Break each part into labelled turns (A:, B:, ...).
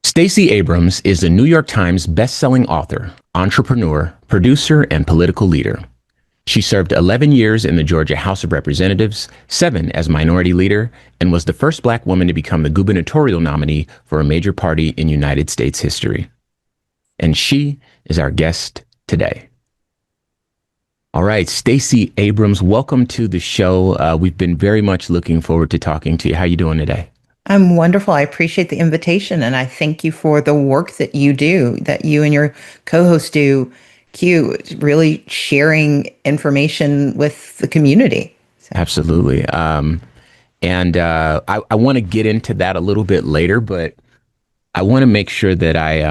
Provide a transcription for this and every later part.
A: Stacey Abrams is a New York Times best-selling author, entrepreneur, producer, and political leader. She served 11 years in the Georgia House of Representatives, 7 as minority leader, and was the first Black woman to become the gubernatorial nominee for a major party in United States history. And she is our guest today. All right, Stacey Abrams, welcome to the show. We've been very much looking forward to talking to you. How are you doing today?
B: I'm wonderful. I appreciate the invitation, and I thank you for the work that you do, that you and your co-host do, Q, really sharing information with the community. So.
A: Absolutely. I want to get into that a little bit later, but I want to make sure that I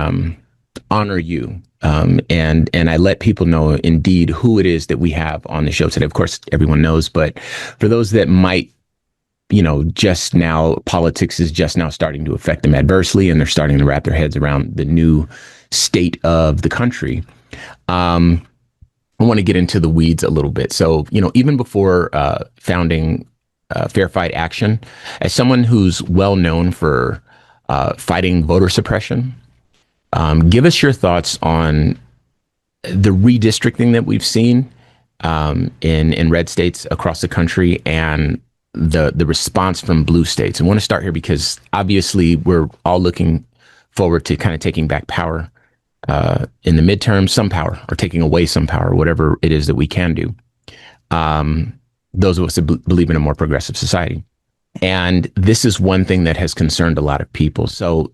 A: honor you and I let people know indeed who it is that we have on the show today. Of course, everyone knows, but for those that might, just now, politics is just now starting to affect them adversely, and they're starting to wrap their heads around the new state of the country. I want to get into the weeds a little bit. So, even before founding Fair Fight Action, as someone who's well known for fighting voter suppression, give us your thoughts on the redistricting that we've seen in red states across the country and the response from blue states. I want to start here because obviously we're all looking forward to kind of taking back power in the midterm, some power, or taking away some power, whatever it is that we can do. Those of us that believe in a more progressive society. And this is one thing that has concerned a lot of people. So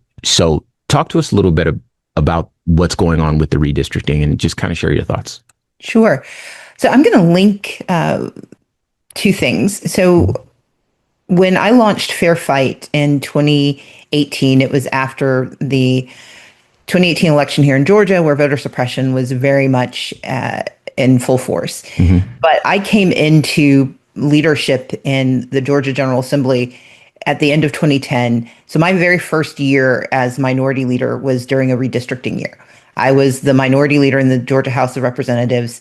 A: talk to us a little bit about what's going on with the redistricting and just kind of share your thoughts.
B: Sure. So I'm going to link two things. So when I launched Fair Fight in 2018, it was after the 2018 election here in Georgia, where voter suppression was very much in full force. Mm-hmm. But I came into leadership in the Georgia General Assembly at the end of 2010. So my very first year as minority leader was during a redistricting year. I was the minority leader in the Georgia House of Representatives,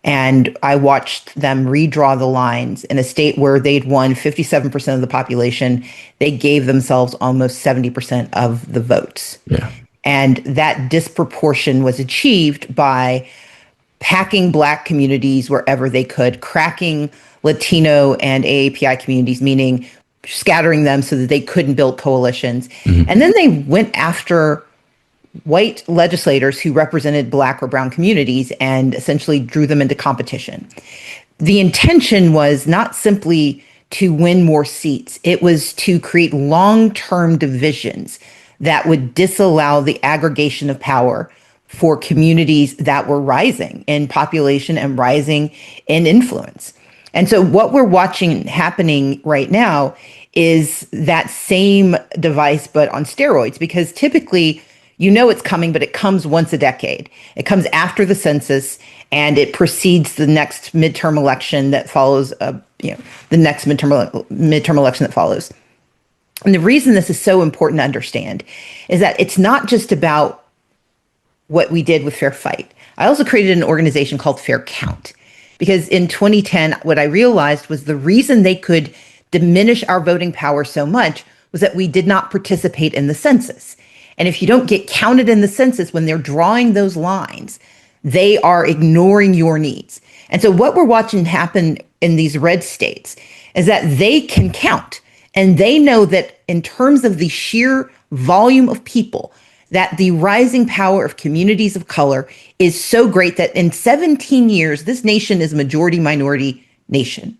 B: and I watched them redraw the lines in a state where they'd won 57% of the population. They gave themselves almost 70% of the votes.
A: Yeah.
B: And that disproportion was achieved by packing Black communities wherever they could, cracking Latino and AAPI communities, meaning scattering them so that they couldn't build coalitions. Mm-hmm. And then they went after white legislators who represented Black or brown communities and essentially drew them into competition. The intention was not simply to win more seats. It was to create long-term divisions that would disallow the aggregation of power for communities that were rising in population and rising in influence. And so what we're watching happening right now is that same device, but on steroids, because typically, it's coming, but it comes once a decade. It comes after the census, and it precedes the next midterm election that follows, the next midterm election that follows. And the reason this is so important to understand is that it's not just about what we did with Fair Fight. I also created an organization called Fair Count, because in 2010, what I realized was the reason they could diminish our voting power so much was that we did not participate in the census. And if you don't get counted in the census when they're drawing those lines, they are ignoring your needs. And so what we're watching happen in these red states is that they can count. And they know that in terms of the sheer volume of people, that the rising power of communities of color is so great that in 17 years, this nation is a majority minority nation.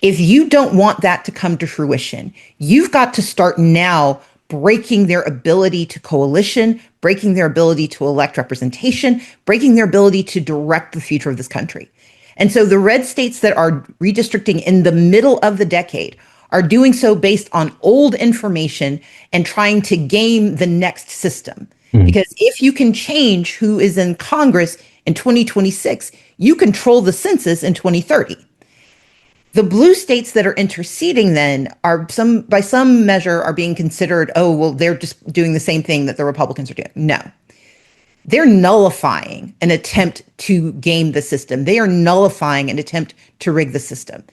B: If you don't want that to come to fruition, you've got to start now breaking their ability to coalition, breaking their ability to elect representation, breaking their ability to direct the future of this country. And so the red states that are redistricting in the middle of the decade are doing so based on old information and trying to game the next system. Mm. Because if you can change who is in Congress in 2026, you control the census in 2030. The blue states that are interceding then are by some measure are being considered, they're just doing the same thing that the Republicans are doing. No, they're nullifying an attempt to game the system. They are nullifying an attempt to rig the system.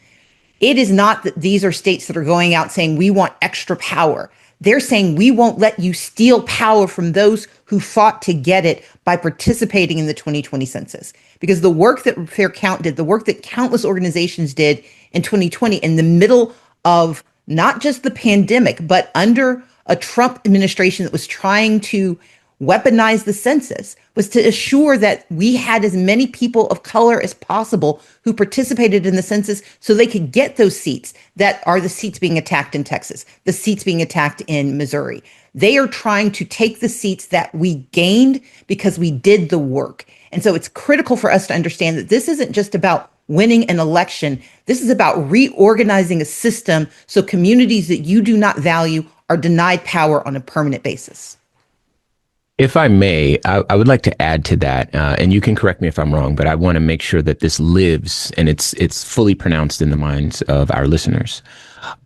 B: It is not that these are states that are going out saying we want extra power. They're saying we won't let you steal power from those who fought to get it by participating in the 2020 census. Because the work that Fair Count did, the work that countless organizations did in 2020 in the middle of not just the pandemic, but under a Trump administration that was trying to weaponize the census, was to assure that we had as many people of color as possible who participated in the census so they could get those seats that are the seats being attacked in Texas, the seats being attacked in Missouri. They are trying to take the seats that we gained because we did the work. And so it's critical for us to understand that this isn't just about winning an election. This is about reorganizing a system so communities that you do not value are denied power on a permanent basis.
A: If I may, I would like to add to that, and you can correct me if I'm wrong, but I want to make sure that this lives and it's fully pronounced in the minds of our listeners.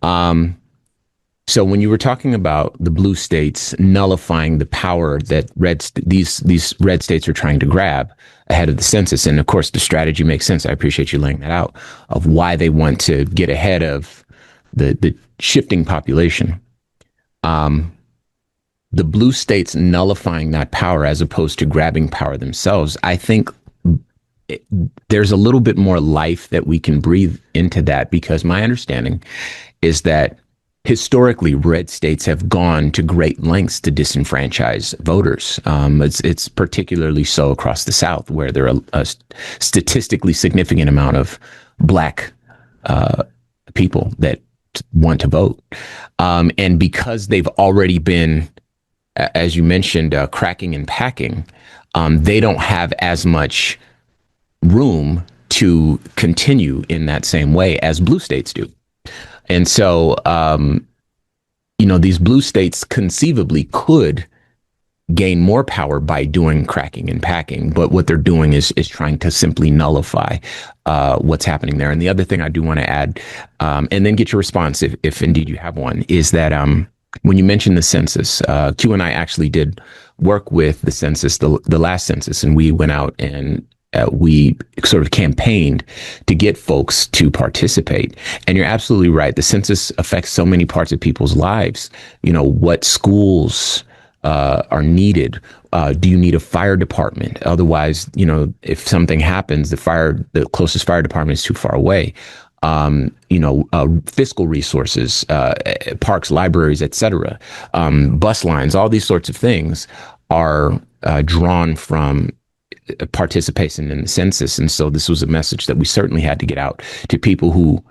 A: So when you were talking about the blue states nullifying the power that these red states are trying to grab ahead of the census, and of course the strategy makes sense. I appreciate you laying that out of why they want to get ahead of the shifting population. The blue states nullifying that power as opposed to grabbing power themselves, I think there's a little bit more life that we can breathe into that, because my understanding is that historically red states have gone to great lengths to disenfranchise voters. It's particularly so across the South, where there are a statistically significant amount of Black people that want to vote. And because they've already been, as you mentioned, cracking and packing, they don't have as much room to continue in that same way as blue states do. And so, these blue states conceivably could gain more power by doing cracking and packing, but what they're doing is trying to simply nullify what's happening there. And the other thing I do want to add, and then get your response if indeed you have one, is that when you mentioned the census, Q and I actually did work with the census, the last census, and we went out and we sort of campaigned to get folks to participate. And you're absolutely right. The census affects so many parts of people's lives. What schools are needed. Do you need a fire department? Otherwise, if something happens, the closest fire department is too far away. Fiscal resources, parks, libraries, etc., bus lines, all these sorts of things are drawn from participation in the census. And so this was a message that we certainly had to get out to people who,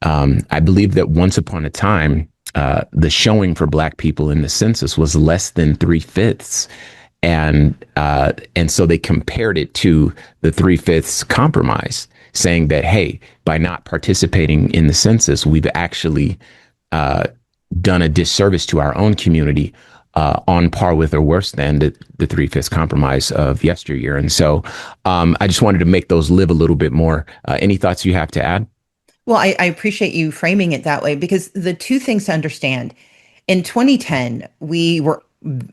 A: I believe that once upon a time, the showing for Black people in the census was less than 3/5. And so they compared it to the 3/5 compromise, saying that, hey, by not participating in the census, we've actually done a disservice to our own community, on par with or worse than the 3/5 compromise of yesteryear. And so I just wanted to make those live a little bit more. Any thoughts you have to add?
B: Well, I appreciate you framing it that way, because the two things to understand: in 2010, we were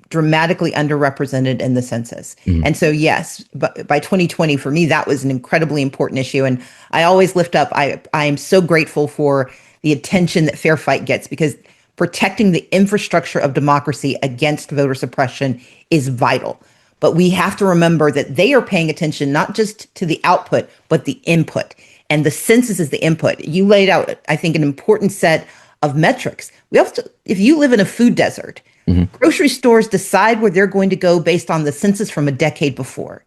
B: dramatically underrepresented in the census. Mm-hmm. And so, yes, but by 2020, for me, that was an incredibly important issue. And I always lift up, I am so grateful for the attention that Fair Fight gets, because protecting the infrastructure of democracy against voter suppression is vital. But we have to remember that they are paying attention not just to the output, but the input. And the census is the input. You laid out, I think, an important set of metrics. If you live in a food desert, mm-hmm. grocery stores decide where they're going to go based on the census from a decade before.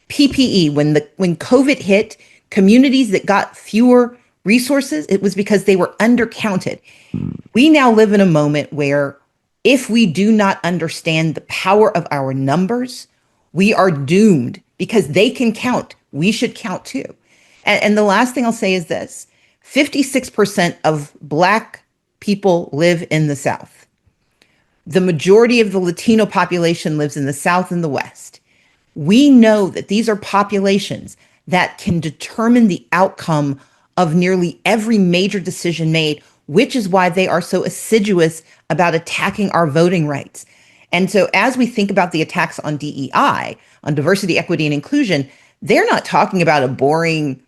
B: PPE, when COVID hit, communities that got fewer resources, it was because they were undercounted. We now live in a moment where, if we do not understand the power of our numbers, we are doomed, because they can count. We should count too. And the last thing I'll say is this: 56% of Black people live in the South. The majority of the Latino population lives in the South and the West. We know that these are populations that can determine the outcome of nearly every major decision made, which is why they are so assiduous about attacking our voting rights. And so as we think about the attacks on DEI, on diversity, equity, and inclusion, they're not talking about a boring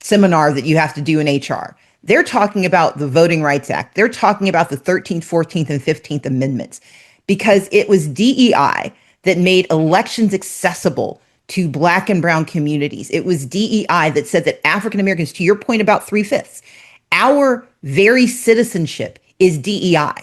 B: seminar that you have to do in HR. They're talking about the Voting Rights Act. They're talking about the 13th, 14th, and 15th Amendments because it was DEI that made elections accessible to Black and Brown communities. It was DEI that said that African Americans, to your point about 3/5, our very citizenship is DEI.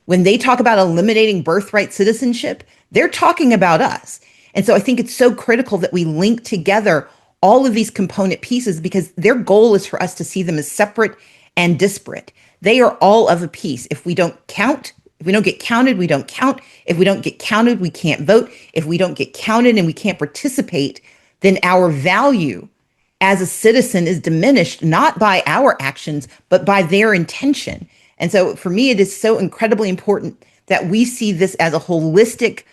B: When they talk about eliminating birthright citizenship, they're talking about us. And so I think it's so critical that we link together all of these component pieces because their goal is for us to see them as separate and disparate. They are all of a piece. If we don't count, if we don't get counted, we don't count. If we don't get counted, we can't vote. If we don't get counted and we can't participate, then our value as a citizen is diminished, not by our actions, but by their intention. And so for me, it is so incredibly important that we see this as a holistic,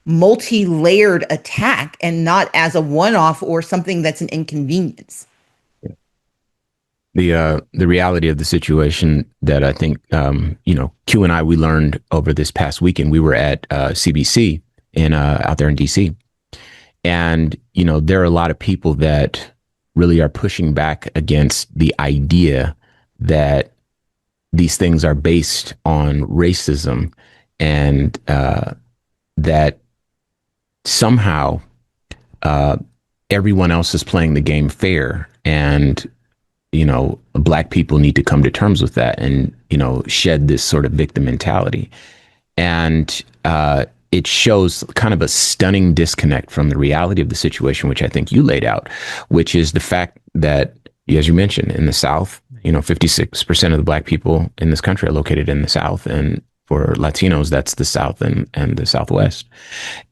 B: multi-layered attack and not as a one-off or something that's an inconvenience.
A: The reality of the situation that I think Q and I we learned over this past weekend. We were at CBC in out there in DC, and there are a lot of people that really are pushing back against the idea that these things are based on racism and that somehow everyone else is playing the game fair and Black people need to come to terms with that and shed this sort of victim mentality. And it shows kind of a stunning disconnect from the reality of the situation, which I think you laid out, which is the fact that, as you mentioned, in the South, 56% of the Black people in this country are located in the South. And for Latinos, that's the South and the Southwest.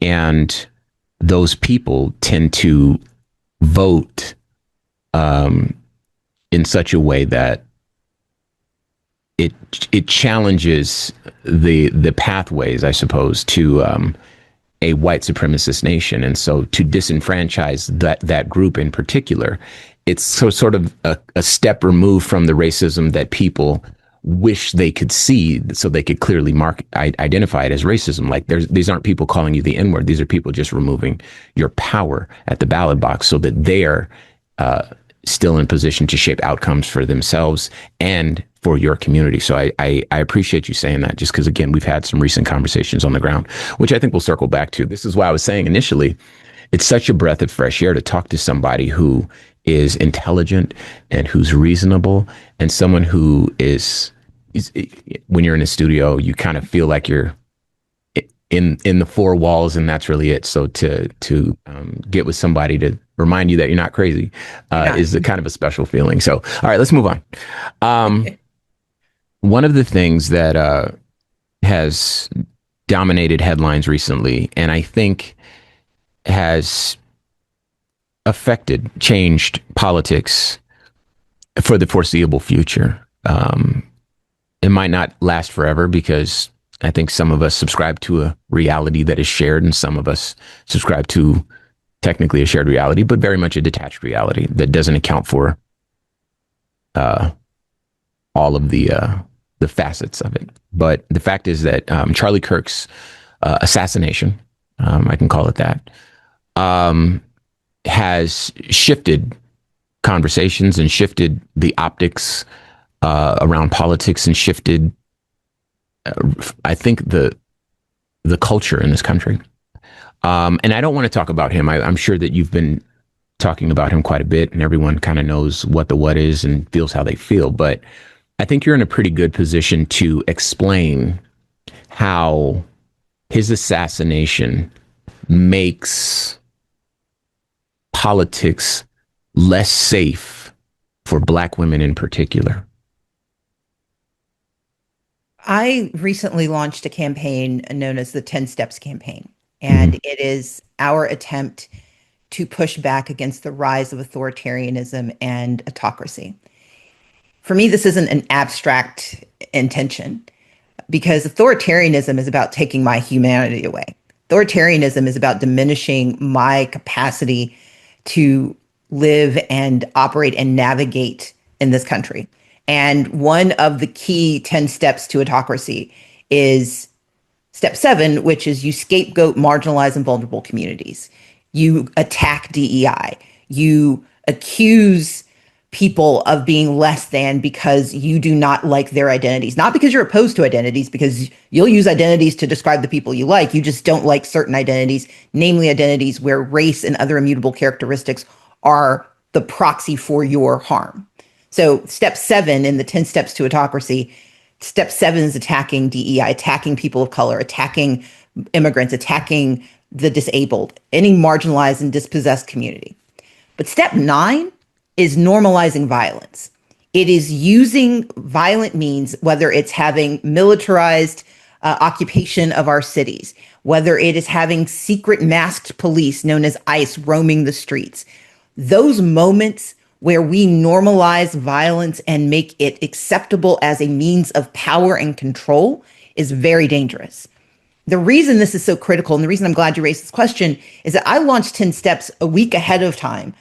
A: And those people tend to vote in such a way that it challenges the pathways, I suppose, to a white supremacist nation. And so to disenfranchise that group in particular, it's sort of a step removed from the racism that people wish they could see so they could clearly identify it as racism. Like these aren't people calling you the N-word. These are people just removing your power at the ballot box so that they're still in position to shape outcomes for themselves and for your community. So I appreciate you saying that, just because, again, we've had some recent conversations on the ground, which I think we'll circle back to. This is why I was saying initially, it's such a breath of fresh air to talk to somebody who is intelligent and who's reasonable, and someone who is when you're in a studio, you kind of feel like you're in the four walls, and that's really it. So to get with somebody to remind you that you're not crazy is a kind of a special feeling. So, all right, let's move on. One of the things that has dominated headlines recently, and I think has changed politics for the foreseeable future. It might not last forever because I think some of us subscribe to a reality that is shared, and some of us subscribe to technically a shared reality, but very much a detached reality that doesn't account for all of the facets of it. But the fact is that Charlie Kirk's assassination, I can call it that, has shifted conversations and shifted the optics around politics and shifted, I think, the culture in this country. And I don't want to talk about him. I'm sure that you've been talking about him quite a bit, and everyone kind of knows what the what is and feels how they feel. But I think you're in a pretty good position to explain how his assassination makes politics less safe for Black women in particular.
B: I recently launched a campaign known as the 10 Steps campaign, and it is our attempt to push back against the rise of authoritarianism and autocracy. For me, this isn't an abstract intention, because authoritarianism is about taking my humanity away. Authoritarianism is about diminishing my capacity to live and operate and navigate in this country. And one of the key 10 steps to autocracy is step 7, which is you scapegoat marginalized and vulnerable communities. You attack DEI. You accuse people of being less than because you do not like their identities. Not because you're opposed to identities, because you'll use identities to describe the people you like. You just don't like certain identities, namely identities where race and other immutable characteristics are the proxy for your harm. So step 7 in the 10 steps to autocracy, step 7 is attacking DEI, attacking people of color, attacking immigrants, attacking the disabled, any marginalized and dispossessed community. But step 9 is normalizing violence. It is using violent means, whether it's having militarized occupation of our cities, whether it is having secret masked police known as ICE roaming the streets. Those moments where we normalize violence and make it acceptable as a means of power and control is very dangerous. The reason this is so critical, and the reason I'm glad you raised this question, is that I launched 10 Steps a week ahead of time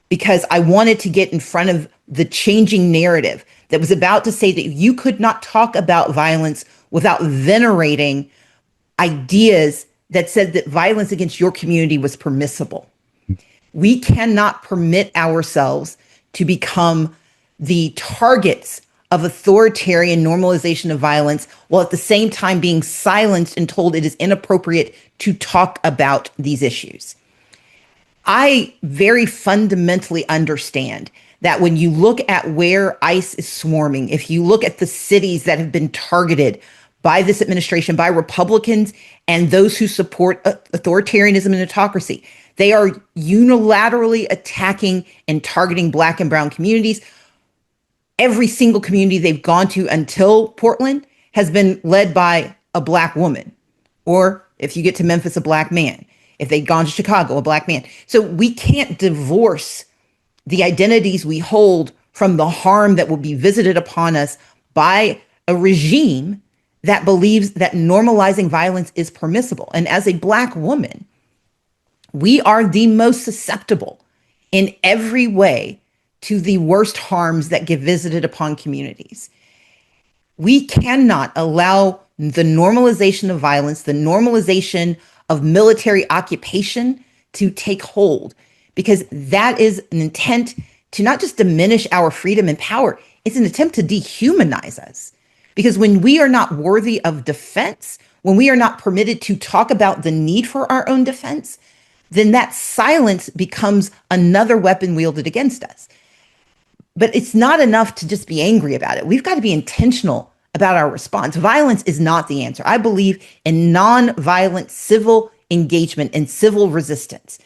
B: because I wanted to get in front of the changing narrative that was about to say that you could not talk about violence without venerating ideas that said that violence against your community was permissible. We cannot permit ourselves to become the targets of authoritarian normalization of violence while at the same time being silenced and told it is inappropriate to talk about these issues. I very fundamentally understand that when you look at where ICE is swarming, if you look at the cities that have been targeted by this administration, by Republicans and those who support authoritarianism and autocracy, they are unilaterally attacking and targeting Black and brown communities. Every single community they've gone to until Portland has been led by a Black woman, or if you get to Memphis, a Black man. If they'd gone to Chicago, a Black man. So we can't divorce the identities we hold from the harm that will be visited upon us by a regime that believes that normalizing violence is permissible. And as a Black woman, we are the most susceptible in every way to the worst harms that get visited upon communities. We cannot allow the normalization of violence, the normalization of military occupation to take hold, because that is an intent to not just diminish our freedom and power, it's an attempt to dehumanize us. Because when we are not worthy of defense, when we are not permitted to talk about the need for our own defense, then that silence becomes another weapon wielded against us. But it's not enough to just be angry about it. We've got to be intentional about our response. Violence is not the answer. I believe in nonviolent civil engagement and civil resistance,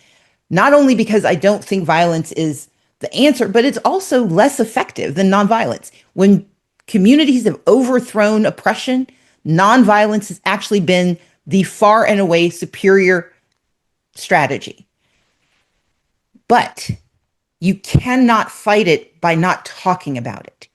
B: not only because I don't think violence is the answer, but it's also less effective than nonviolence. When communities have overthrown oppression, nonviolence has actually been the far and away superior strategy. But you cannot fight it by not talking about it.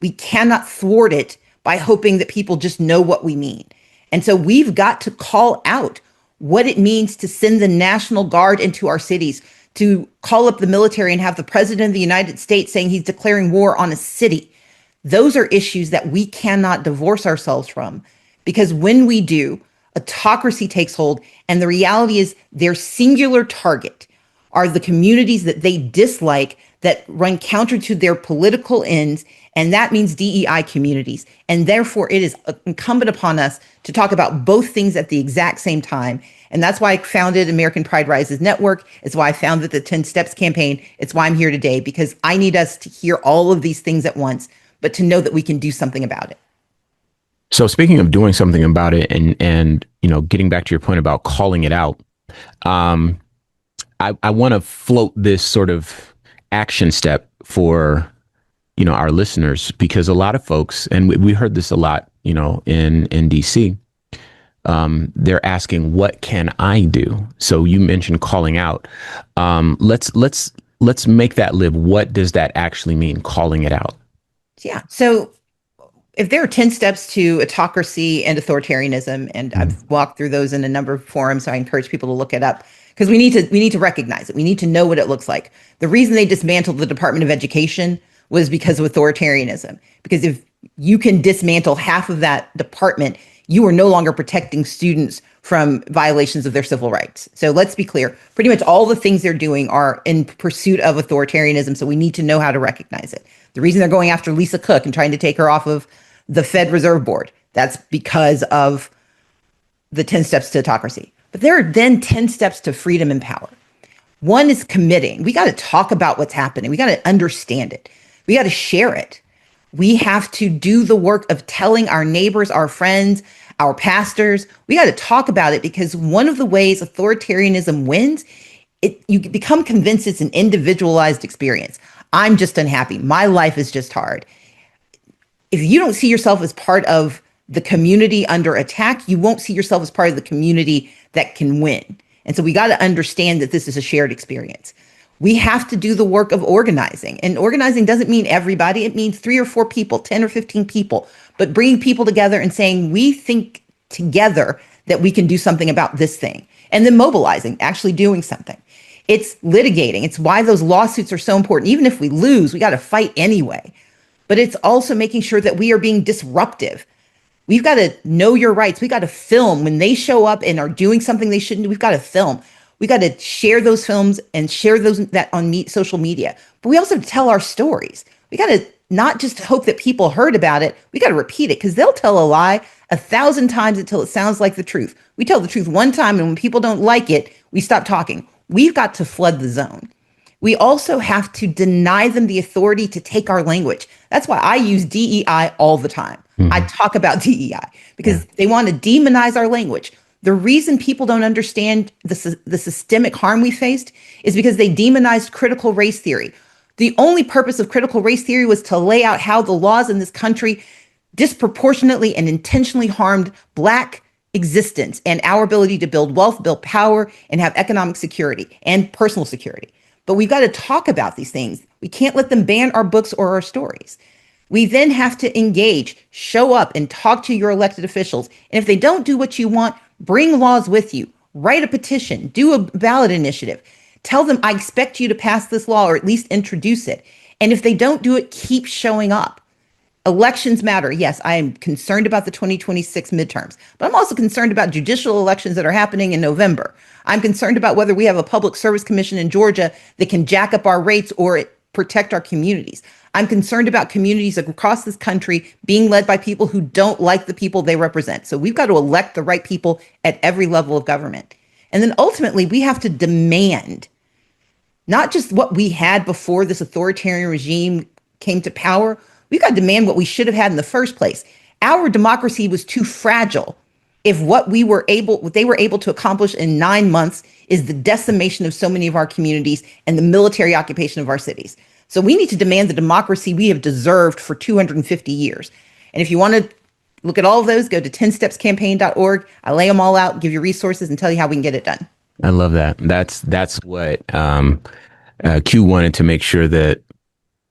B: We cannot thwart it by hoping that people just know what we mean. And so we've got to call out what it means to send the National Guard into our cities, to call up the military and have the President of the United States saying he's declaring war on a city. Those are issues that we cannot divorce ourselves from, because when we do, autocracy takes hold. And the reality is their singular target are the communities that they dislike, that run counter to their political ends. And that means DEI communities. And therefore, it is incumbent upon us to talk about both things at the exact same time. And that's why I founded American Pride Rises Network. It's why I founded the 10 Steps campaign. It's why I'm here today, because I need us to hear all of these things at once, but to know that we can do something about it.
A: So speaking of doing something about it, and you know, getting back to your point about calling it out, I want to float this sort of action step for, you know, our listeners, because a lot of folks, and we heard this a lot, you know, in DC, they're asking, what can I do? So you mentioned calling out. Let's make that live. What does that actually mean, calling it out?
B: Yeah. So if there are 10 steps to autocracy and authoritarianism, and I've walked through those in a number of forums, so I encourage people to look it up, because we need to recognize it. We need to know what it looks like. The reason they dismantled the Department of Education was because of authoritarianism. Because if you can dismantle half of that department, you are no longer protecting students from violations of their civil rights. So let's be clear. Pretty much all the things they're doing are in pursuit of authoritarianism. So we need to know how to recognize it. The reason they're going after Lisa Cook and trying to take her off of the Fed Reserve Board, that's because of the 10 steps to autocracy. But there are then 10 steps to freedom and power. One is committing. We got to talk about what's happening. We got to understand it. We got to share it. We have to do the work of telling our neighbors, our friends, our pastors. We got to talk about it, because one of the ways authoritarianism wins, you become convinced it's an individualized experience. I'm just unhappy. My life is just hard. If you don't see yourself as part of the community under attack, you won't see yourself as part of the community that can win. And so we got to understand that this is a shared experience. We have to do the work of organizing. And organizing doesn't mean everybody. It means 3 or 4 people, 10 or 15 people, but bringing people together and saying, we think together that we can do something about this thing. And then mobilizing, actually doing something. It's litigating. It's why those lawsuits are so important. Even if we lose, we got to fight anyway. But it's also making sure that we are being disruptive. We've got to know your rights. We got to film when they show up and are doing something they shouldn't do. We've got to film. We got to share those films and share those that on social media. But we also have to tell our stories. We got to not just hope that people heard about it. We got to repeat it, because they'll tell a lie 1,000 times until it sounds like the truth. We tell the truth one time, and when people don't like it, we stop talking. We've got to flood the zone. We also have to deny them the authority to take our language. That's why I use DEI all the time. I talk about DEI because they want to demonize our language. The reason people don't understand the systemic harm we faced is because they demonized critical race theory. The only purpose of critical race theory was to lay out how the laws in this country disproportionately and intentionally harmed Black existence and our ability to build wealth, build power, and have economic security and personal security. But we've got to talk about these things. We can't let them ban our books or our stories. We then have to engage, show up, and talk to your elected officials. And if they don't do what you want, bring laws with you. Write a petition. Do a ballot initiative. Tell them, I expect you to pass this law or at least introduce it. And if they don't do it, keep showing up. Elections matter. Yes, I am concerned about the 2026 midterms, but I'm also concerned about judicial elections that are happening in November. I'm concerned about whether we have a public service commission in Georgia that can jack up our rates or protect our communities. I'm concerned about communities across this country being led by people who don't like the people they represent. So we've got to elect the right people at every level of government. And then ultimately, we have to demand not just what we had before this authoritarian regime came to power. We've got to demand what we should have had in the first place. Our democracy was too fragile if what they were able to accomplish in 9 months is the decimation of so many of our communities and the military occupation of our cities. So we need to demand the democracy we have deserved for 250 years. And if you want to look at all of those, go to 10stepscampaign.org. I lay them all out, give you resources, and tell you how we can get it done.
A: I love that. That's what Q wanted to make sure that,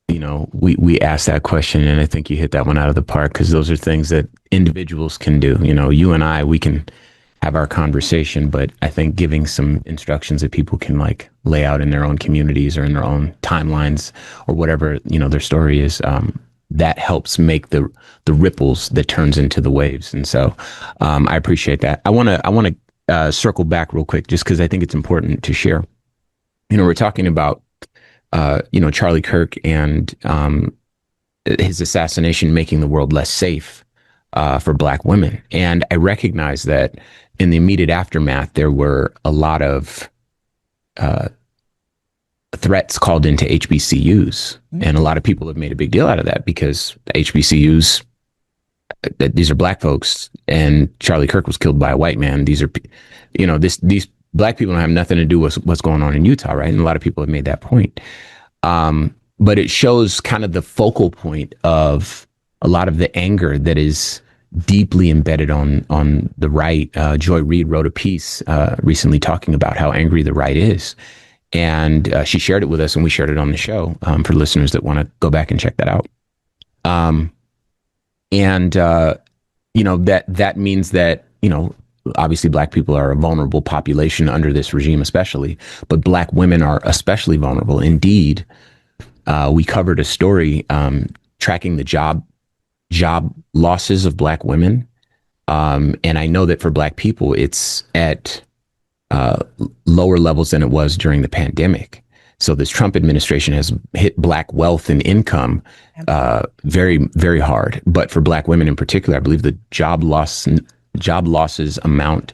A: you know, we asked that question, and I think you hit that one out of the park, because those are things that individuals can do. You know, you and I, we can have our conversation, but I think giving some instructions that people can like lay out in their own communities or in their own timelines or whatever, you know, their story is, that helps make the ripples that turns into the waves. And so I appreciate that. I want to circle back real quick, just because I think it's important to share. You know, we're talking about you know, Charlie Kirk and his assassination making the world less safe for Black women. And I recognize that in the immediate aftermath, there were a lot of threats called into HBCUs. And a lot of people have made a big deal out of that, because HBCUs, these are Black folks, and Charlie Kirk was killed by a white man. These are, you know, these Black people don't have nothing to do with what's going on in Utah, right? And a lot of people have made that point. But it shows kind of the focal point of a lot of the anger that is deeply embedded on the right. Joy Reid wrote a piece recently talking about how angry the right is. And she shared it with us, and we shared it on the show for listeners that want to go back and check that out. You know, that means that, you know, obviously Black people are a vulnerable population under this regime, especially, but Black women are especially vulnerable. Indeed, we covered a story tracking the job losses of Black women And I know that for Black people, it's at uh, lower levels than it was during the pandemic. So this Trump administration has hit Black wealth and income very, very hard. But for Black women in particular, I believe the job losses amount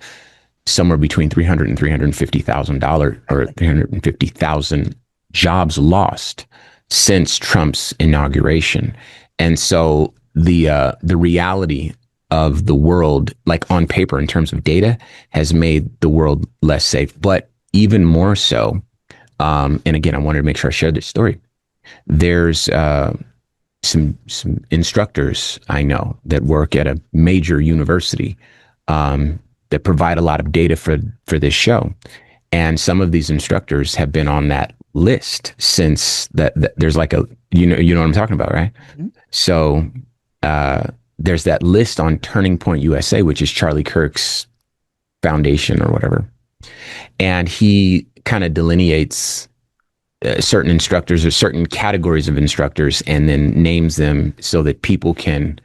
A: somewhere between 300 and $350,000 or 350,000 jobs lost since Trump's inauguration. And so the reality of the world, like on paper in terms of data, has made the world less safe. But even more so, and again, I wanted to make sure I shared this story. There's some instructors I know that work at a major university that provide a lot of data for this show, and some of these instructors have been on that list since that there's like a you know what I'm talking about, right? Mm-hmm. So there's that list on Turning Point USA, which is Charlie Kirk's foundation or whatever, and he kind of delineates certain instructors or certain categories of instructors and then names them so that people can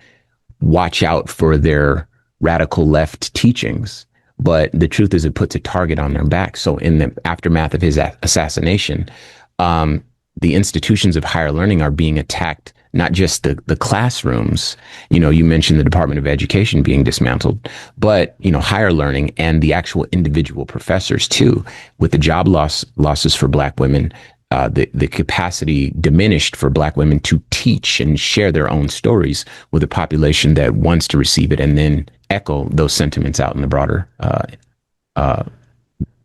A: watch out for their radical left teachings. But the truth is, it puts a target on their back. So in the aftermath of his assassination, the institutions of higher learning are being attacked, not just the classrooms. You mentioned the Department of Education being dismantled, but, higher learning and the actual individual professors too, with the job losses for Black women, the capacity diminished for Black women to teach and share their own stories with a population that wants to receive it and then echo those sentiments out in the broader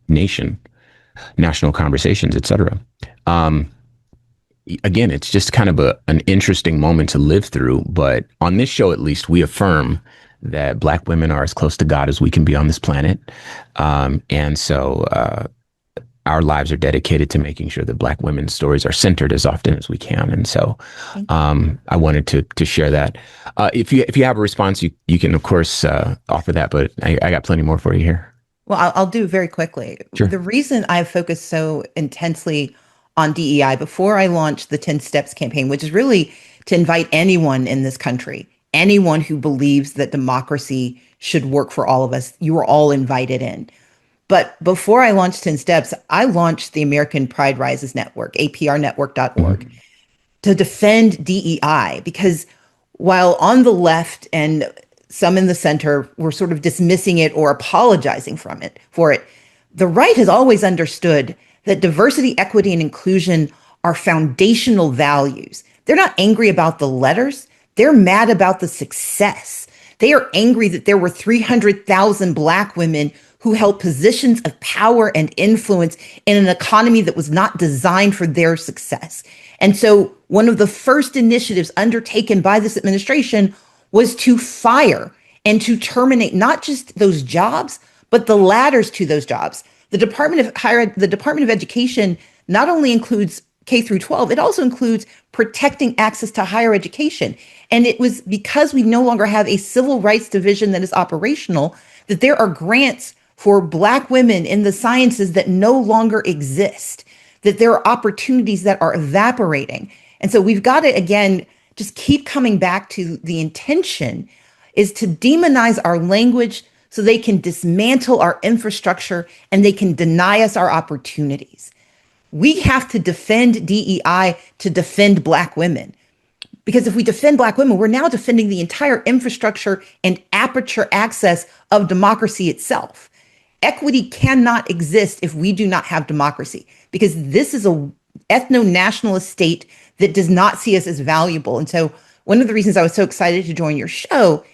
A: national conversations, etc. Again, it's just kind of an interesting moment to live through. But on this show, at least, we affirm that Black women are as close to God as we can be on this planet. And so our lives are dedicated to making sure that Black women's stories are centered as often as we can. And so I wanted to share that. If you have a response, you can, of course, offer that. But I got plenty more for you here.
B: Well, I'll do very quickly.
A: Sure.
B: The reason I've focused so intensely on DEI before I launched the 10 Steps campaign, which is really to invite anyone in this country, anyone who believes that democracy should work for all of us, you are all invited in. But before I launched 10 Steps, I launched the American Pride Rises Network, aprnetwork.org, to defend DEI, because while on the left and some in the center were sort of dismissing it or apologizing for it, the right has always understood that diversity, equity, and inclusion are foundational values. They're not angry about the letters. They're mad about the success. They are angry that there were 300,000 Black women who held positions of power and influence in an economy that was not designed for their success. And so one of the first initiatives undertaken by this administration was to fire and to terminate not just those jobs, but the ladders to those jobs. The Department of Education not only includes K through 12, it also includes protecting access to higher education. And it was because we no longer have a civil rights division that is operational that there are grants for Black women in the sciences that no longer exist, that there are opportunities that are evaporating. And so we've got to, again, just keep coming back to the intention is to demonize our language so they can dismantle our infrastructure and they can deny us our opportunities. We have to defend DEI to defend Black women. Because if we defend Black women, we're now defending the entire infrastructure and aperture access of democracy itself. Equity cannot exist if we do not have democracy, because this is a ethno-nationalist state that does not see us as valuable. And so one of the reasons I was so excited to join your show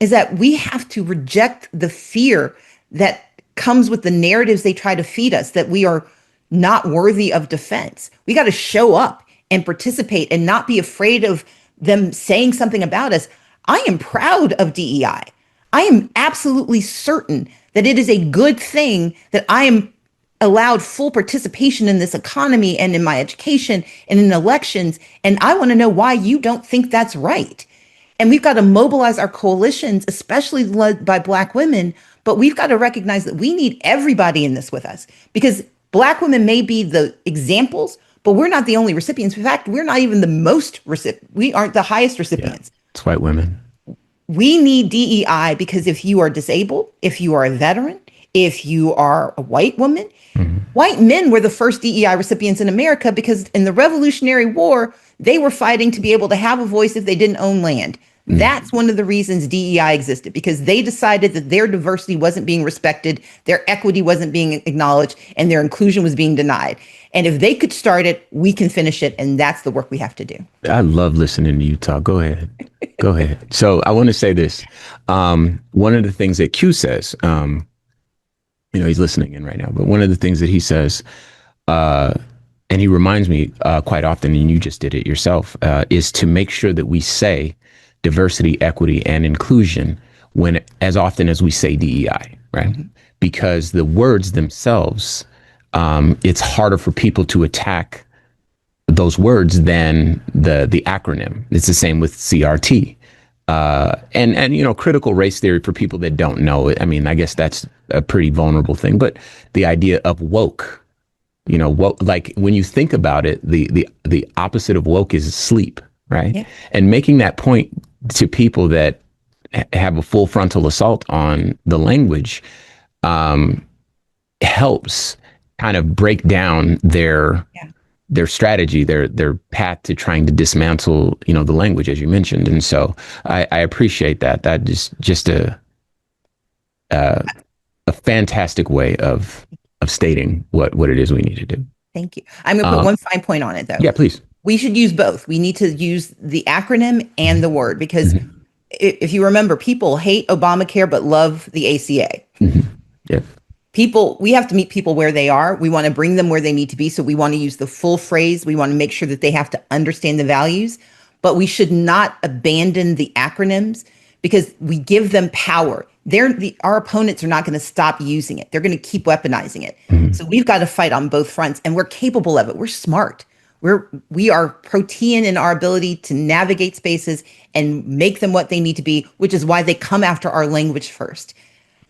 B: is that we have to reject the fear that comes with the narratives they try to feed us, that we are not worthy of defense. We got to show up and participate and not be afraid of them saying something about us. I am proud of DEI. I am absolutely certain that it is a good thing that I am allowed full participation in this economy and in my education and in elections. And I want to know why you don't think that's right. And we've got to mobilize our coalitions, especially led by Black women. But we've got to recognize that we need everybody in this with us, because Black women may be the examples, but we're not the only recipients. In fact, we're not even the most we aren't the highest recipients.
A: Yeah, it's white women.
B: we need DEI because if you are disabled, if you are a veteran, if you are a white woman, white men were the first DEI recipients in America because in the Revolutionary War, they were fighting to be able to have a voice if they didn't own land. That's one of the reasons DEI existed, because they decided that their diversity wasn't being respected, their equity wasn't being acknowledged, and their inclusion was being denied. And if they could start it, we can finish it. And that's the work we have to do.
A: I love listening to you talk. Go ahead. Go ahead. So I want to say this. One of the things that Q says, he's listening in right now, but one of the things that he says, and he reminds me quite often, and you just did it yourself, is to make sure that we say diversity, equity, and inclusion when as often as we say DEI, right? Because the words themselves, it's harder for people to attack those words than the acronym. It's the same with CRT. And critical race theory, for people that don't know it, I mean, I guess that's a pretty vulnerable thing, but the idea of woke, like when you think about it, the opposite of woke is sleep, right? Yeah. And making that point to people that have a full frontal assault on the language helps kind of break down their strategy, their path to trying to dismantle, the language, as you mentioned. And so I appreciate that. That is just a fantastic way of stating what it is we need to do.
B: Thank you. I'm going to put one fine point on it, though.
A: Yeah, please.
B: We should use both. We need to use the acronym and the word, because if you remember, people hate Obamacare but love the ACA.
A: Yeah.
B: We have to meet people where they are. We want to bring them where they need to be. So we want to use the full phrase. We want to make sure that they have to understand the values, but we should not abandon the acronyms because we give them power. Our opponents are not going to stop using it. They're going to keep weaponizing it. So we've got to fight on both fronts, and we're capable of it. We're smart. We are protean in our ability to navigate spaces and make them what they need to be, which is why they come after our language first.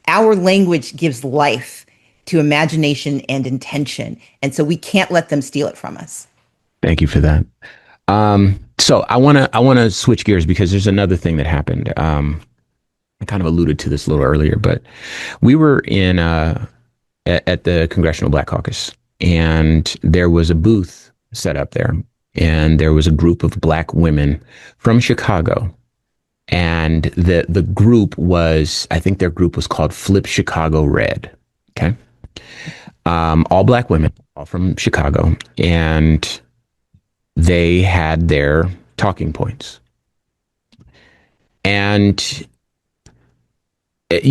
B: Our language gives life to imagination and intention. And so we can't let them steal it from us.
A: Thank you for that. So I want to switch gears because there's another thing that happened. I kind of alluded to this a little earlier, but we were at the Congressional Black Caucus, and there was a booth set up there, and there was a group of Black women from Chicago. And the group was, I think their group was called Flip Chicago Red. Okay. All Black women, all from Chicago. And they had their talking points. And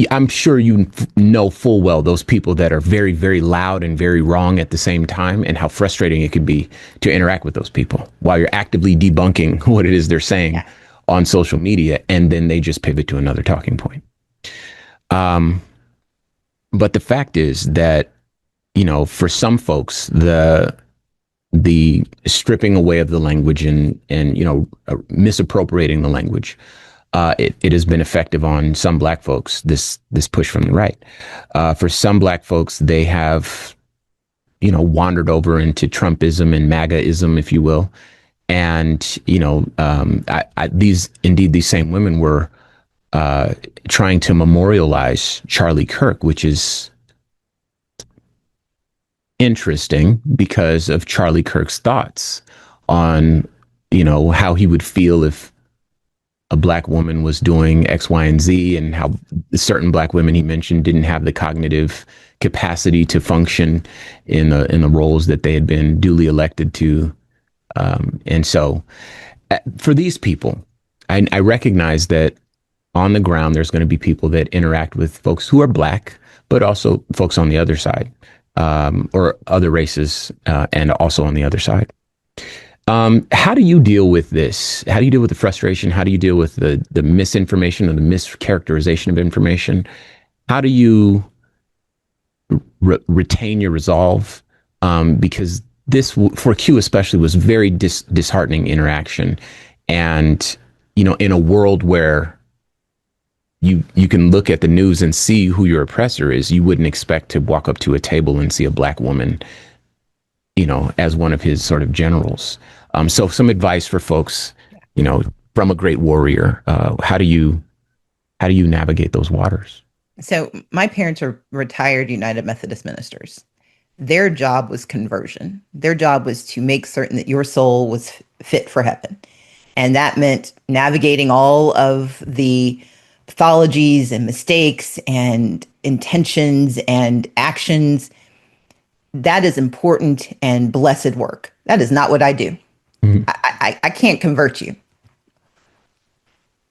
A: I'm sure you know full well those people that are very, very loud and very wrong at the same time, and how frustrating it could be to interact with those people while you're actively debunking what it is they're saying on social media, and then they just pivot to another talking point. But the fact is that, for some folks, the stripping away of the language and misappropriating the language, it has been effective on some Black folks, this push from the right. For some Black folks, they have, wandered over into Trumpism and MAGAism, if you will. And, these same women were trying to memorialize Charlie Kirk, which is interesting because of Charlie Kirk's thoughts on, how he would feel if a Black woman was doing X, Y, and Z, and how certain Black women he mentioned didn't have the cognitive capacity to function in the roles that they had been duly elected to. And so for these people, I recognize that on the ground, there's going to be people that interact with folks who are Black, but also folks on the other side, or other races, and also on the other side. How do you deal with this? How do you deal with the frustration? How do you deal with the misinformation or the mischaracterization of information? How do you retain your resolve? Because this, for Q especially, was very disheartening interaction. And, in a world where you can look at the news and see who your oppressor is, you wouldn't expect to walk up to a table and see a Black woman, as one of his sort of generals. So some advice for folks, from a great warrior. How do you How do you navigate those waters?
B: So my parents are retired United Methodist ministers. Their job was conversion. Their job was to make certain that your soul was fit for heaven. And that meant navigating all of the pathologies and mistakes and intentions and actions. That is important and blessed work. That is not what I do.
A: Mhm.
B: I can't convert you.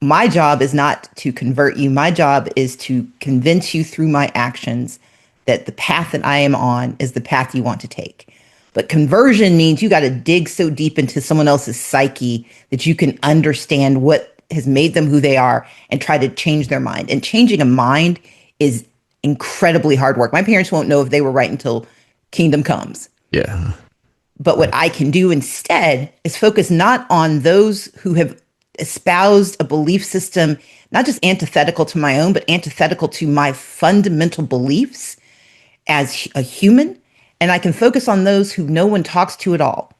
B: My job is not to convert you. My job is to convince you through my actions that the path that I am on is the path you want to take. But conversion means you got to dig so deep into someone else's psyche that you can understand what has made them who they are and try to change their mind. And changing a mind is incredibly hard work. My parents won't know if they were right until kingdom comes.
A: Yeah.
B: But what I can do instead is focus not on those who have espoused a belief system, not just antithetical to my own, but antithetical to my fundamental beliefs as a human. And I can focus on those who no one talks to at all.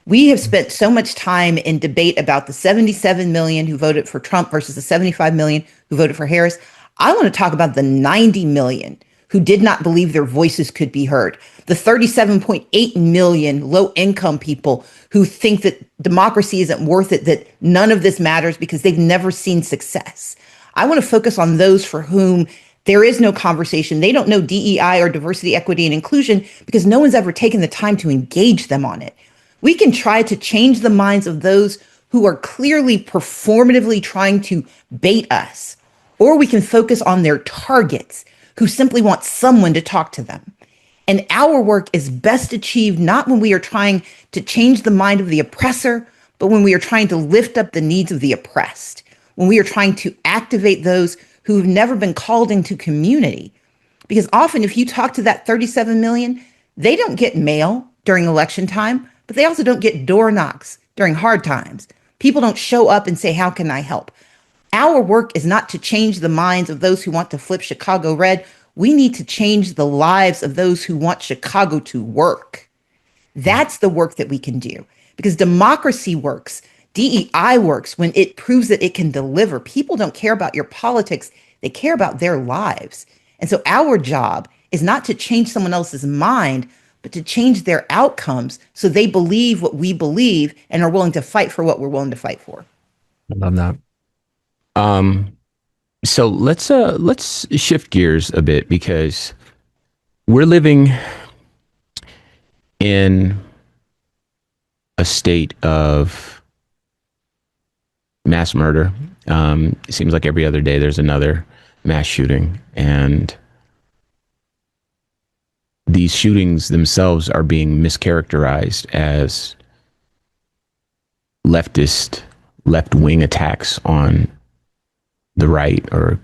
B: We have spent so much time in debate about the 77 million who voted for Trump versus the 75 million who voted for Harris. I want to talk about the 90 million who did not believe their voices could be heard, the 37.8 million low income people who think that democracy isn't worth it, that none of this matters because they've never seen success. I want to focus on those for whom there is no conversation. They don't know DEI or diversity, equity, and inclusion because no one's ever taken the time to engage them on it. We can try to change the minds of those who are clearly performatively trying to bait us, or we can focus on their targets who simply want someone to talk to them. And our work is best achieved not when we are trying to change the mind of the oppressor, but when we are trying to lift up the needs of the oppressed, when we are trying to activate those who've never been called into community. Because often, if you talk to that 37 million, they don't get mail during election time, but they also don't get door knocks during hard times. People don't show up and say, "How can I help?" Our work is not to change the minds of those who want to flip Chicago red. We need to change the lives of those who want Chicago to work. That's the work that we can do because democracy works. DEI works when it proves that it can deliver. People don't care about your politics. They care about their lives. And so our job is not to change someone else's mind, but to change their outcomes so they believe what we believe and are willing to fight for what we're willing to fight for.
A: I love that. Um, so let's shift gears a bit because we're living in a state of mass murder. It seems like every other day there's another mass shooting, and these shootings themselves are being mischaracterized as left-wing attacks on the right or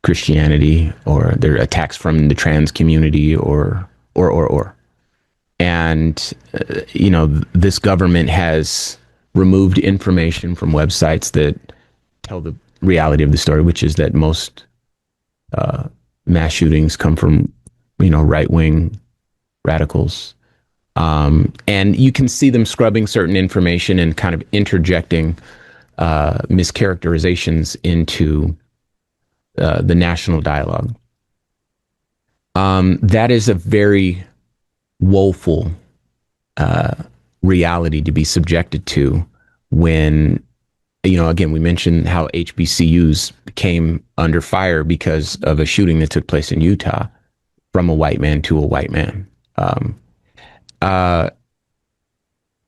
A: Christianity, or they're attacks from the trans community, or. And, this government has removed information from websites that tell the reality of the story, which is that most mass shootings come from, right-wing radicals. And you can see them scrubbing certain information and kind of interjecting mischaracterizations into the national dialogue. That is a very woeful reality to be subjected to when, again, we mentioned how HBCUs came under fire because of a shooting that took place in Utah from a white man to a white man.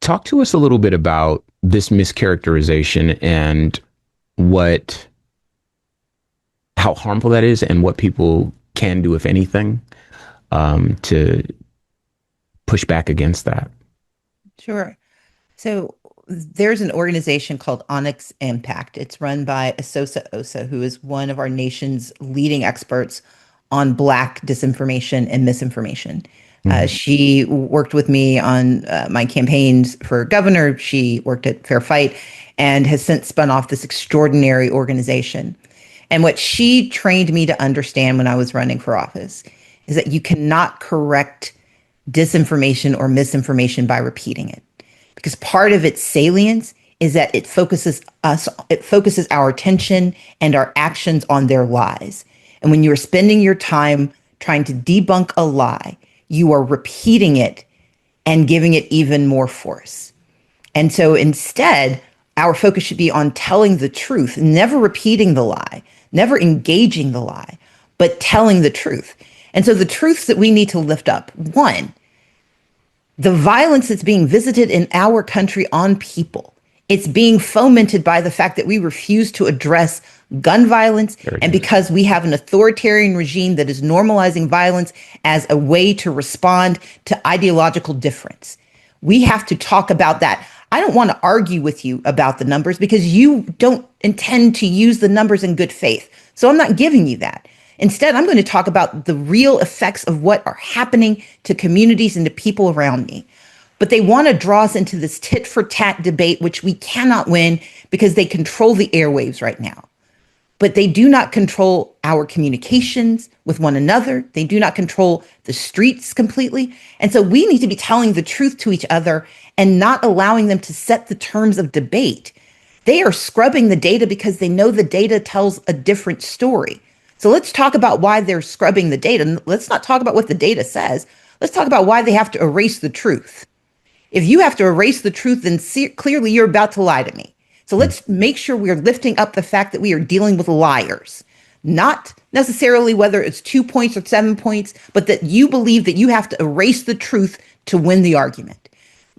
A: Talk to us a little bit about this mischaracterization and how harmful that is and what people can do, if anything, to push back against that.
B: Sure. So there's an organization called Onyx Impact. It's run by Asosa Osa, who is one of our nation's leading experts on Black disinformation and misinformation. She worked with me on my campaigns for governor. She worked at Fair Fight and has since spun off this extraordinary organization. And what she trained me to understand when I was running for office is that you cannot correct disinformation or misinformation by repeating it, because part of its salience is that it focuses our attention and our actions on their lies. And when you're spending your time trying to debunk a lie, you are repeating it and giving it even more force. And so instead, our focus should be on telling the truth, never repeating the lie, never engaging the lie, but telling the truth. And so the truths that we need to lift up: one, the violence that's being visited in our country on people. It's being fomented by the fact that we refuse to address gun violence, and because we have an authoritarian regime that is normalizing violence as a way to respond to ideological difference. We have to talk about that. I don't want to argue with you about the numbers because you don't intend to use the numbers in good faith. So I'm not giving you that. Instead, I'm going to talk about the real effects of what are happening to communities and to people around me. But they want to draw us into this tit for tat debate, which we cannot win because they control the airwaves right now. But they do not control our communications with one another. They do not control the streets completely. And so we need to be telling the truth to each other and not allowing them to set the terms of debate. They are scrubbing the data because they know the data tells a different story. So let's talk about why they're scrubbing the data. Let's not talk about what the data says. Let's talk about why they have to erase the truth. If you have to erase the truth, then clearly you're about to lie to me. So let's make sure we're lifting up the fact that we are dealing with liars, not necessarily whether it's 2 points or 7 points, but that you believe that you have to erase the truth to win the argument.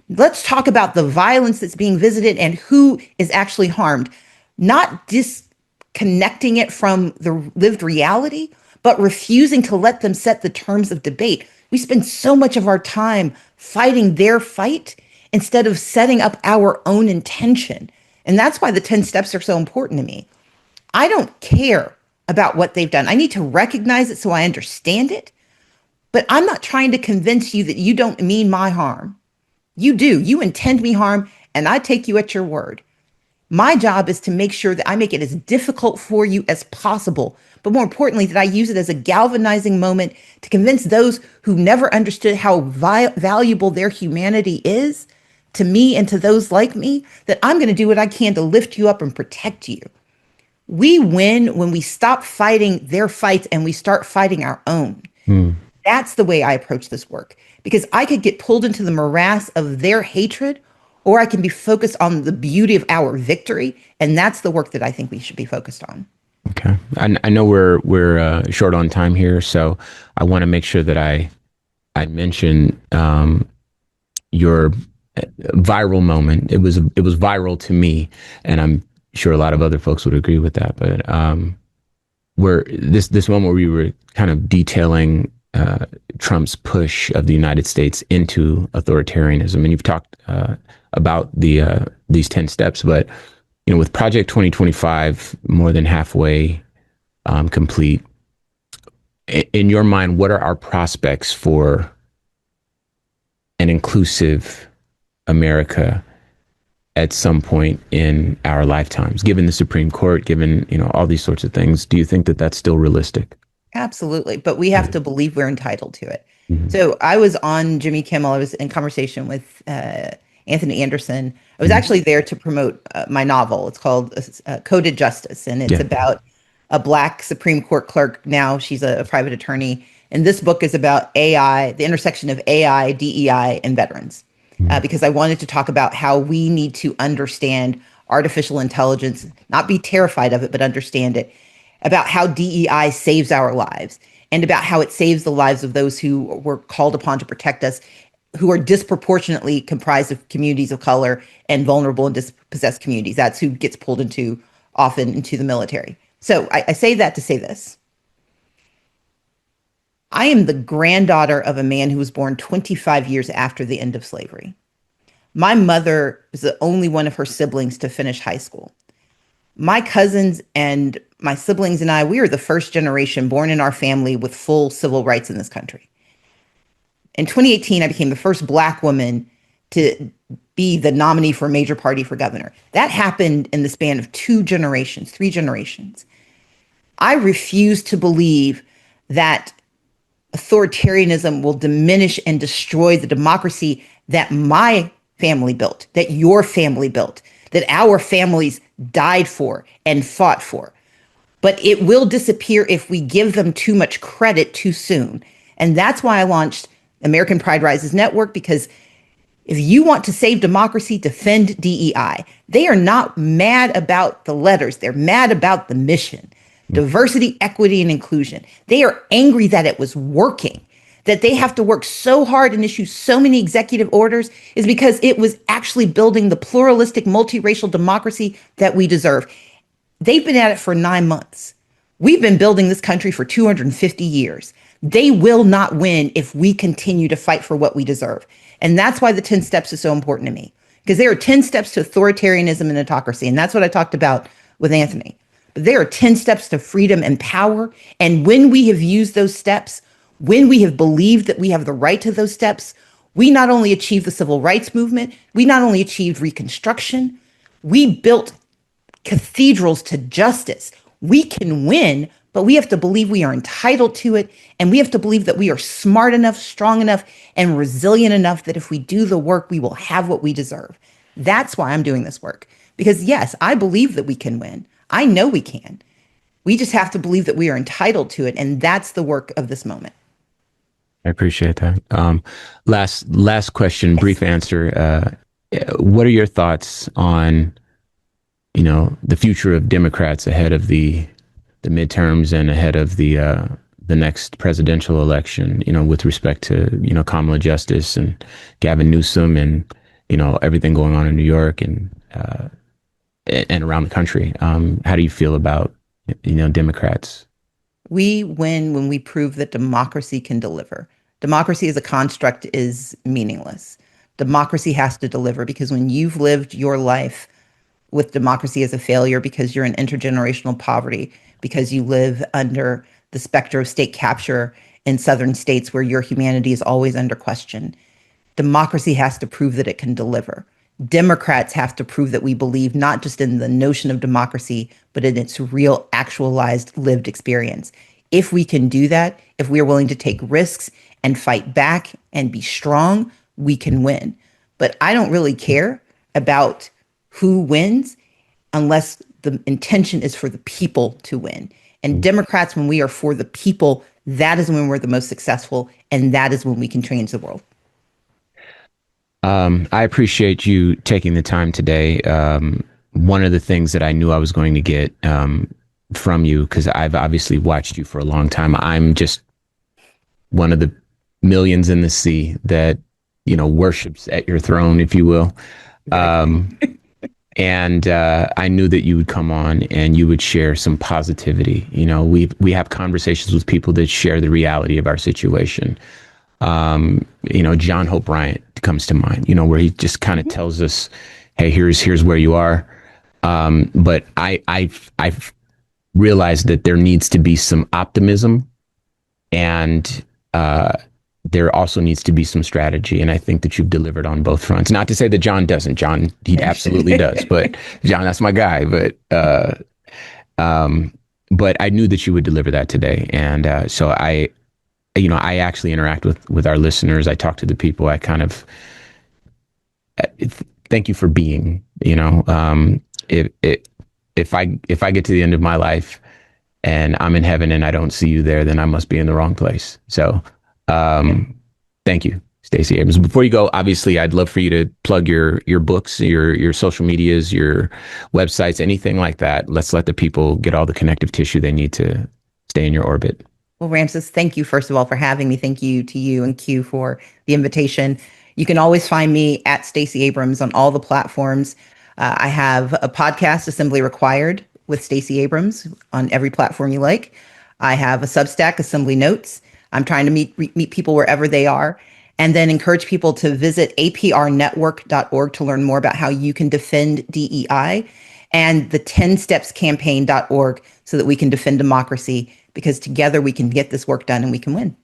B: Let's talk about the violence that's being visited and who is actually harmed, not disconnecting it from the lived reality, but refusing to let them set the terms of debate. We spend so much of our time fighting their fight instead of setting up our own intention. And that's why the 10 steps are so important to me. I don't care about what they've done. I need to recognize it so I understand it. But I'm not trying to convince you that you don't mean my harm. You do. You intend me harm, and I take you at your word. My job is to make sure that I make it as difficult for you as possible, but more importantly, that I use it as a galvanizing moment to convince those who never understood how valuable their humanity is to me and to those like me, that I'm going to do what I can to lift you up and protect you. We win when we stop fighting their fights and we start fighting our own. That's the way I approach this work, because I could get pulled into the morass of their hatred, or I can be focused on the beauty of our victory. And that's the work that I think we should be focused on.
A: Okay. I know we're short on time here, so I want to make sure that I mention your viral moment. It was viral to me, and I'm sure a lot of other folks would agree with that. But where this one where we were kind of detailing Trump's push of the United States into authoritarianism, and you've talked about these 10 steps, but with Project 2025 more than halfway complete, in your mind, what are our prospects for an inclusive America at some point in our lifetimes, given the Supreme Court, given all these sorts of things? Do you think that that's still realistic?
B: Absolutely. But we have to believe we're entitled to it. So I was on Jimmy Kimmel. I was in conversation with Anthony Anderson. I was actually there to promote my novel. It's called Coded Justice, and it's about a Black Supreme Court clerk. Now she's a private attorney. And this book is about AI, the intersection of AI, DEI, and veterans, because I wanted to talk about how we need to understand artificial intelligence, not be terrified of it, but understand it, about how DEI saves our lives, and about how it saves the lives of those who were called upon to protect us, who are disproportionately comprised of communities of color and vulnerable and dispossessed communities. That's who gets pulled often into the military. So I say that to say this. I am the granddaughter of a man who was born 25 years after the end of slavery. My mother was the only one of her siblings to finish high school. My cousins and my siblings and I, we are the first generation born in our family with full civil rights in this country. In 2018, I became the first Black woman to be the nominee for a major party for governor. That happened in the span of 3 generations. I refuse to believe that authoritarianism will diminish and destroy the democracy that my family built, that your family built, that our families died for and fought for. But it will disappear if we give them too much credit too soon. And that's why I launched American Pride Rises Network, because if you want to save democracy, defend DEI. They are not mad about the letters. They're mad about the mission. Diversity, equity, and inclusion. They are angry that it was working, that they have to work so hard and issue so many executive orders is because it was actually building the pluralistic, multiracial democracy that we deserve. They've been at it for 9 months. We've been building this country for 250 years. They will not win if we continue to fight for what we deserve. And that's why the 10 steps is so important to me, because there are 10 steps to authoritarianism and autocracy. And that's what I talked about with Anthony. But there are 10 steps to freedom and power. And when we have used those steps, when we have believed that we have the right to those steps, we not only achieved the civil rights movement, we not only achieved Reconstruction, we built cathedrals to justice. We can win, but we have to believe we are entitled to it. And we have to believe that we are smart enough, strong enough, and resilient enough that if we do the work, we will have what we deserve. That's why I'm doing this work. Because yes, I believe that we can win. I know we can. We just have to believe that we are entitled to it. And that's the work of this moment.
A: I appreciate that. Last question, brief answer. What are your thoughts on, the future of Democrats ahead of the midterms and ahead of the next presidential election, with respect to, Kamala Justice and Gavin Newsom and, everything going on in New York and around the country? How do you feel about, Democrats?
B: We win when we prove that democracy can deliver. Democracy as a construct is meaningless. Democracy has to deliver, because when you've lived your life with democracy as a failure because you're in intergenerational poverty, because you live under the specter of state capture in southern states where your humanity is always under question, democracy has to prove that it can deliver. Democrats have to prove that we believe not just in the notion of democracy, but in its real, actualized, lived experience. If we can do that, if we are willing to take risks and fight back and be strong, we can win. But I don't really care about who wins unless the intention is for the people to win. And Democrats, when we are for the people, that is when we're the most successful, and that is when we can change the world.
A: I appreciate you taking the time today. One of the things that I knew I was going to get from you, because I've obviously watched you for a long time, I'm just one of the millions in the sea that, worships at your throne, if you will. And I knew that you would come on and you would share some positivity. We have conversations with people that share the reality of our situation. John Hope Bryant comes to mind, where he just kind of tells us, hey, here's where you are. But I've realized that there needs to be some optimism, and there also needs to be some strategy. And I think that you've delivered on both fronts. Not to say that John doesn't. John, he absolutely does. But John, that's my guy. But I knew that you would deliver that today. And so I actually interact with our listeners. I talk to the people. I kind of thank you for being. If I get to the end of my life and I'm in heaven and I don't see you there, then I must be in the wrong place. So thank you, Stacey Abrams. Before you go, obviously, I'd love for you to plug your books, your social medias, your websites, anything like that. Let's let the people get all the connective tissue they need to stay in your orbit.
B: Well, Ramses, thank you, first of all, for having me. Thank you to you and Q for the invitation. You can always find me at Stacey Abrams on all the platforms. I have a podcast, Assembly Required, with Stacey Abrams on every platform you like. I have a Substack, Assembly Notes. I'm trying to meet people wherever they are, and then encourage people to visit aprnetwork.org to learn more about how you can defend DEI, and the 10stepscampaign.org so that we can defend democracy, because together we can get this work done and we can win.